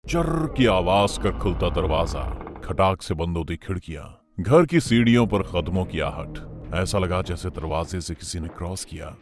चर्र की आवाज कर खुलता दरवाजा, खटाक से बंद होती खिड़कियां, घर की सीढ़ियों पर कदमों की आहट। ऐसा लगा जैसे दरवाजे से किसी ने क्रॉस किया।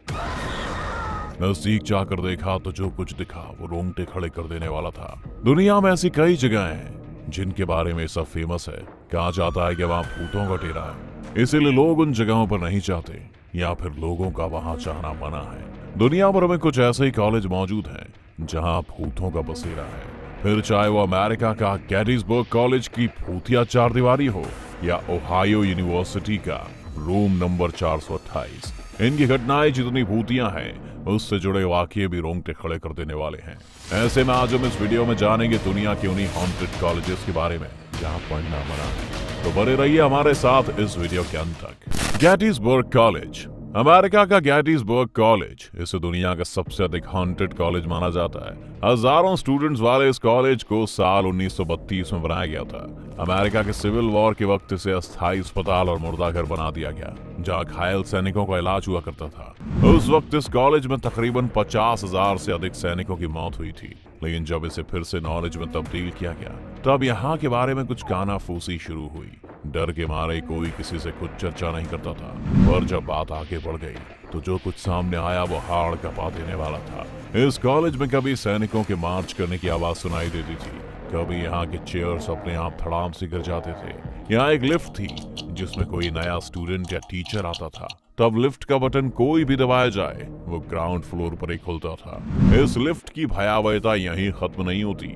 नजदीक जाकर देखा तो जो कुछ दिखा वो रोंगटे खड़े कर देने वाला था। दुनिया में ऐसी कई जगह हैं जिनके बारे में सब फेमस है। कहा जाता है कि वहां भूतों का डेरा है, इसीलिए लोग उन जगहों पर नहीं जाते, या फिर लोगों का वहां जाना मना है। दुनिया भर में कुछ ऐसे ही कॉलेज मौजूद हैं जहां भूतों का बसेरा है। फिर चाहे वो अमेरिका का गेटिसबर्ग कॉलेज की भूतिया चारदीवारी हो या ओहायो यूनिवर्सिटी का रूम नंबर 428, इनकी घटनाएं जितनी भूतियां हैं उससे जुड़े वाकये भी रोंगटे खड़े कर देने वाले हैं। ऐसे में आज हम इस वीडियो में जानेंगे दुनिया के उन्हीं हॉन्टेड कॉलेजेस के बारे में जहां पढ़ना मना है। तो बने रहिए हमारे साथ इस वीडियो के अंत तक। गेटिसबर्ग कॉलेज, अमेरिका का गेटिसबर्ग कॉलेज इसे दुनिया का सबसे अधिक हॉन्टेड कॉलेज माना जाता है। हजारों स्टूडेंट्स वाले इस कॉलेज को साल 1932 में बनाया गया था। अमेरिका के सिविल वॉर के वक्त इसे अस्थायी अस्पताल और मुर्दाघर बना दिया गया, जहां घायल सैनिकों का इलाज हुआ करता था। उस वक्त इस कॉलेज में तकरीबन 50,000 से अधिक सैनिकों की मौत हुई थी, लेकिन जब इसे फिर से नॉलेज में तब्दील किया गया तब यहाँ के बारे में कुछ कानाफूसी शुरू हुई। डर के मारे कोई किसी से कुछ चर्चा नहीं करता था, पर जब बात आगे बढ़ गई तो जो कुछ सामने आया वो हाड़ कपा देने वाला था। इस कॉलेज में कभी सैनिकों के मार्च करने की आवाज सुनाई देती थी, कभी यहाँ के चेयर्स अपने आप धड़ाम से गिर जाते थे। यहाँ एक लिफ्ट थी जिसमें कोई नया स्टूडेंट या टीचर आता था, तब लिफ्ट का बटन कोई भी दबाया जाए वो ग्राउंड फ्लोर पर ही खुलता था। इस लिफ्ट की भयावहता यहीं खत्म नहीं होती।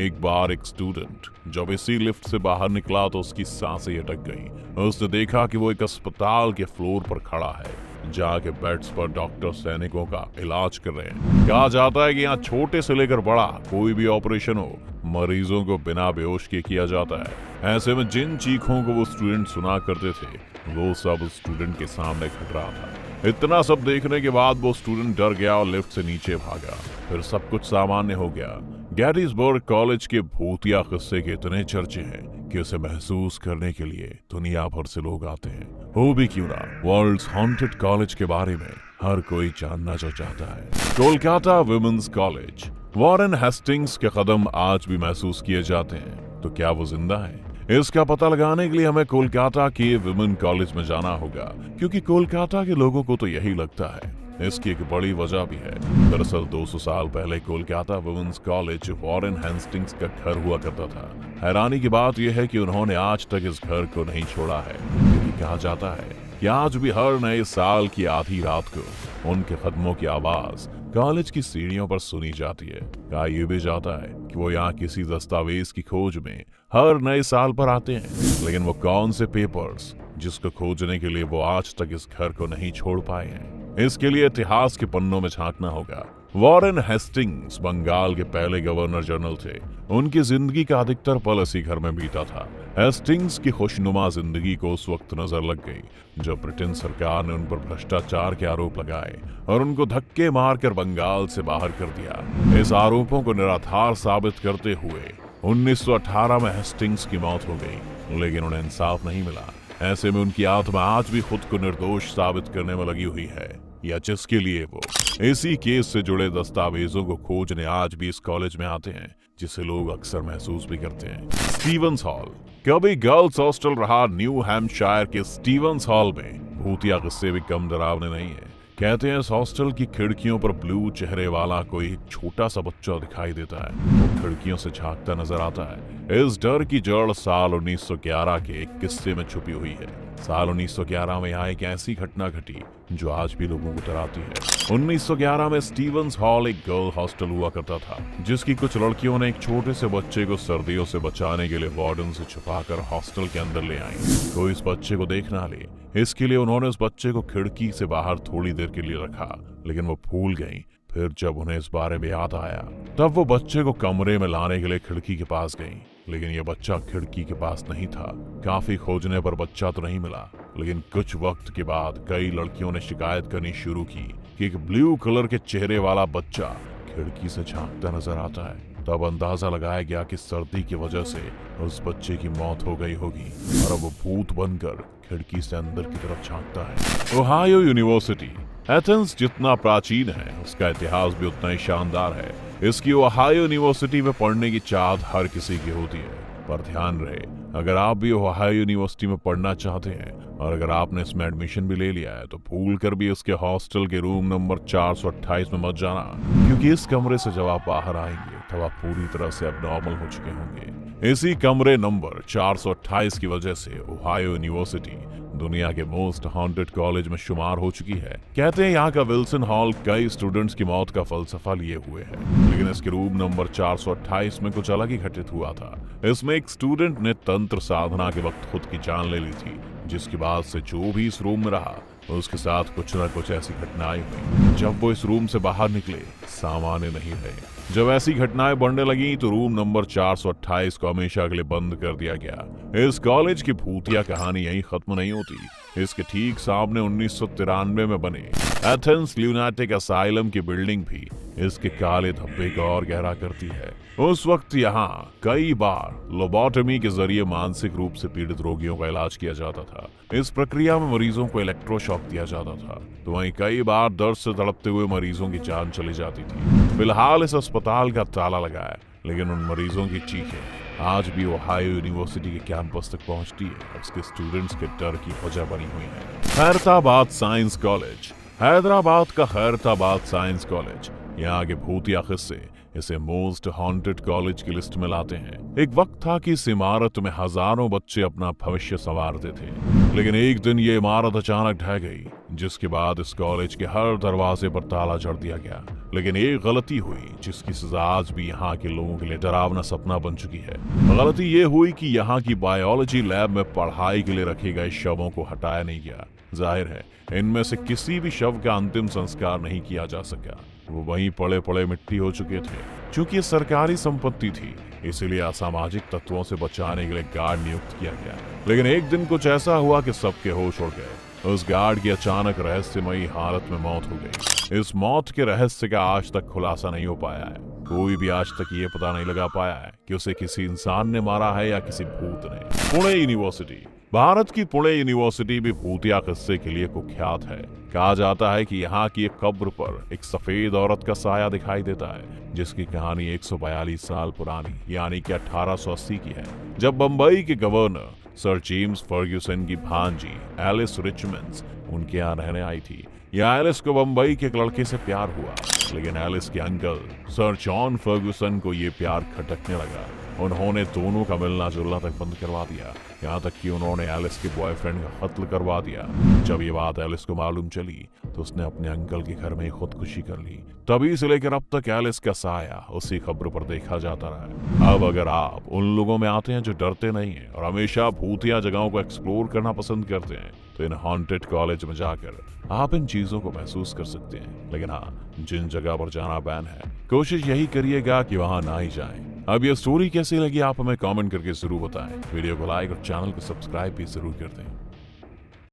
एक बार एक स्टूडेंट जब इसी लिफ्ट से बाहर निकला तो उसकी सांसें अटक गईं। उसने देखा कि वो एक अस्पताल के फ्लोर पर खड़ा है, जहाँ के बेड्स पर डॉक्टर सैनिकों का इलाज कर रहे हैं। कहा जाता है कि यहाँ छोटे से लेकर बड़ा कोई भी ऑपरेशन हो, मरीजों को बिना बेहोश के किया जाता है। ऐसे में जिन चीखों को वो स्टूडेंट सुना करते थे वो सब स्टूडेंट के सामने घट रहा था। इतना सब देखने के बाद वो स्टूडेंट डर गया और लिफ्ट से नीचे भागा। फिर सब कुछ सामान्य हो गया। गेटिसबर्ग कॉलेज के भूतिया किस्से के इतने चर्चे हैं कि उसे महसूस करने के लिए दुनिया भर से लोग आते हैं। हो भी क्यों ना, वर्ल्ड्स हॉन्टेड कॉलेज के बारे में हर कोई जानना जो चाहता है। Kolkata women's college, Warren Hastings के कदम आज भी महसूस किए जाते हैं। तो क्या वो जिंदा है? इसका पता लगाने के लिए हमें कोलकाता के विमेन कॉलेज में जाना होगा, क्योंकि कोलकाता के लोगों को तो यही लगता है। इसकी एक बड़ी वजह भी है। दरअसल 200 साल पहले Kolkata women's college Warren Hastings का घर हुआ करता था। हैरानी की बात यह है कि उन्होंने आज तक इस घर को नहीं छोड़ा है, क्योंकि कहा जाता है कि आज भी हर नए साल की आधी रात को उनके कदमों की आवाज कॉलेज की सीढ़ियों पर सुनी जाती है। कहा यह भी जाता है कि वो यहाँ किसी दस्तावेज की खोज में हर नए साल पर आते हैं, लेकिन वो कौन से पेपर्स जिसको खोजने के लिए वो आज तक इस घर को नहीं छोड़ पाए हैं, इसके लिए इतिहास के पन्नों में झांकना होगा। वॉरेन हेस्टिंग्स बंगाल के पहले गवर्नर जनरल थे। उनकी जिंदगी का अधिकतर पल इसी घर में बीता था। हेस्टिंग्स की खुशनुमा जिंदगी को उस वक्त नजर लग गई जब ब्रिटेन सरकार ने उन पर भ्रष्टाचार के आरोप लगाए और उनको धक्के मारकर बंगाल से बाहर कर दिया। इस आरोपों को निराधार साबित करते हुए 1918 में हेस्टिंग्स की मौत हो गई, लेकिन उन्हें इंसाफ नहीं मिला। ऐसे में उनकी आत्मा आज भी खुद को निर्दोष साबित करने में लगी हुई है, या जिसके लिए वो इसी केस से जुड़े दस्तावेजों को खोजने आज भी इस कॉलेज में आते हैं, जिसे लोग अक्सर महसूस भी करते हैं। स्टीवंस हॉल, कभी गर्ल्स हॉस्टल रहा न्यू हैम्पशायर के स्टीवंस हॉल में भूतिया किस्से भी कम डरावने नहीं है। कहते हैं इस हॉस्टल की खिड़कियों पर ब्लू चेहरे वाला कोई छोटा सा बच्चा दिखाई देता है, वो खिड़कियों से झांकता नजर आता है। इस डर की जड़ साल 1911 के एक किस्से में छुपी हुई है। साल 1911 में यहाँ एक ऐसी घटना घटी जो आज भी लोगों को डराती है। 1911 में स्टीवंस हॉल एक गर्ल हॉस्टल हुआ करता था, जिसकी कुछ लड़कियों ने एक छोटे से बच्चे को सर्दियों से बचाने के लिए वार्डन से छुपाकर हॉस्टल के अंदर ले आई। कोई इस बच्चे को देख ना ले, इसके लिए उन्होंने उस बच्चे को खिड़की से बाहर थोड़ी देर के लिए रखा, लेकिन वो भूल गई। फिर जब उन्हें इस बारे में याद आया तब वो बच्चे को कमरे में लाने के लिए खिड़की के पास गई, लेकिन ये बच्चा खिड़की के पास नहीं था। काफी खोजने पर बच्चा तो नहीं मिला, लेकिन कुछ वक्त के बाद कई लड़कियों ने शिकायत करनी शुरू की कि एक ब्लू कलर के चेहरे वाला बच्चा खिड़की से झांकता नजर आता है। तब अंदाजा लगाया गया कि सर्दी की वजह से उस बच्चे की मौत हो गई होगी और अब वो भूत बनकर खिड़की से अंदर की तरफ झांकता है। ओहायो यूनिवर्सिटी, एथेंस जितना प्राचीन है उसका इतिहास भी उतना ही शानदार है। इसकी ओहायो यूनिवर्सिटी में पढ़ने की चाहत हर किसी की होती है, पर ध्यान रहे, अगर आप भी ओहायो यूनिवर्सिटी में पढ़ना चाहते हैं और अगर आपने इसमें एडमिशन भी ले लिया है तो भूल कर भी उसके हॉस्टल के रूम नंबर 428 में मत जाना, क्योंकि इस कमरे से जब आप बाहर आएंगे तब आप पूरी तरह से एबनॉर्मल हो चुके होंगे। इसी कमरे नंबर 428 की वजह से ओहायो यूनिवर्सिटी दुनिया के मोस्ट हॉन्टेड कॉलेज में शुमार हो चुकी है। कहते हैं यहाँ का विल्सन हॉल कई स्टूडेंट्स की मौत का फलसफा लिए हुए है, लेकिन इसके रूम नंबर 428 में कुछ अलग ही घटित हुआ था। इसमें एक स्टूडेंट ने तंत्र साधना के वक्त खुद की जान ले ली थी, जिसके बाद से जो भी इस रूम में रहा उसके साथ कुछ न कुछ ऐसी घटनाएं हुई। जब वो इस रूम से बाहर निकले, सामान्य नहीं रहे। जब ऐसी घटनाएं बढ़ने लगी तो रूम नंबर 428 को हमेशा के लिए बंद कर दिया गया। इस कॉलेज की भूतिया कहानी यहीं खत्म नहीं होती। इसके ठीक सामने 1993 में बने एथेंस ल्यूनाटिक असाइलम की बिल्डिंग भी इसके काले धब्बे को और गहरा करती है। उस वक्त यहाँ कई बार लोबोटमी के जरिए मानसिक रूप से पीड़ित रोगियों का इलाज किया जाता था। इस प्रक्रिया में मरीजों को इलेक्ट्रोशॉक दिया जाता था, तो वहीं कई बार दर्द से तड़पते हुए मरीजों की जान चली जाती थी। फिलहाल इस अस्पताल का ताला लगा है, लेकिन उन मरीजों की चीखें आज भी ओहायो यूनिवर्सिटी के कैंपस तक पहुंचती है। उसके स्टूडेंट्स के डर की वजह बनी हुई है। Khairatabad science college. हैदराबाद का खैरताबाद साइंस कॉलेज यहाँ के भूतिया किस्से इसे मोस्ट हॉन्टेड कॉलेज की लिस्ट में लाते हैं। एक वक्त था कि इस इमारत में हजारों बच्चे अपना भविष्य संवारते थे, लेकिन एक दिन ये इमारत अचानक ढह गई, जिसके बाद इस कॉलेज के हर दरवाजे पर ताला जड़ दिया गया। लेकिन एक गलती हुई जिसकी सजा आज भी यहाँ के लोगों के लिए डरावना सपना बन चुकी है। गलती ये हुई कि यहाँ की बायोलॉजी लैब में पढ़ाई के लिए रखे गए शवों को हटाया नहीं गया। जाहिर है इनमें से किसी भी शव का अंतिम संस्कार नहीं किया जा सका। वो वहीं पड़े पड़े मिट्टी हो चुके थे। चूंकि ये सरकारी संपत्ति थी, इसीलिए असामाजिक तत्वों से बचाने के लिए गार्ड नियुक्त किया गया। लेकिन एक दिन कुछ ऐसा हुआ कि सबके होश उड़ गए। उस गार्ड की अचानक रहस्यमयी हालत में मौत हो गई। इस मौत के रहस्य का आज तक खुलासा नहीं हो पाया है। कोई भी आज तक ये पता नहीं लगा पाया है कि उसे किसी इंसान ने मारा है या किसी भूत ने। पुणे यूनिवर्सिटी। भारत की पुणे यूनिवर्सिटी भी भूतिया किस्से के लिए कुख्यात है। कहा जाता है कि यहाँ की एक कब्र पर एक सफेद औरत का साया दिखाई देता है, जिसकी कहानी 142 साल पुरानी यानी कि 1880 की है, जब बंबई के गवर्नर सर जेम्स फर्ग्यूसन की भांजी एलिस रिचमंड्स उनके यहाँ रहने आई थी। यह एलिस को बंबई के एक लड़के से प्यार हुआ, लेकिन एलिस के अंकल सर जॉन फर्ग्यूसन को ये प्यार खटकने लगा। उन्होंने दोनों का मिलना जुलना तक बंद करवा दिया, यहाँ तक कि उन्होंने एलिस के बॉयफ्रेंड का कत्ल करवा दिया। जब ये बात एलिस को मालूम चली तो उसने अपने अंकल के घर में खुदकुशी कर ली। तभी से लेकर अब तक एलिस का साया उसी खबर पर देखा जाता रहा है। अब अगर आप उन लोगों में आते हैं जो डरते नहीं हैं और हमेशा भूतिया जगहों को एक्सप्लोर करना पसंद करते हैं, तो इन हॉन्टेड कॉलेज में जाकर आप इन चीजों को महसूस कर सकते हैं। लेकिन हाँ, जिन जगह पर जाना बैन है, कोशिश यही करिएगा कि वहां ना ही जाएं। अब ये स्टोरी कैसी लगी आप हमें कमेंट करके जरूर बताएं। वीडियो को लाइक और चैनल को सब्सक्राइब भी जरूर कर दें।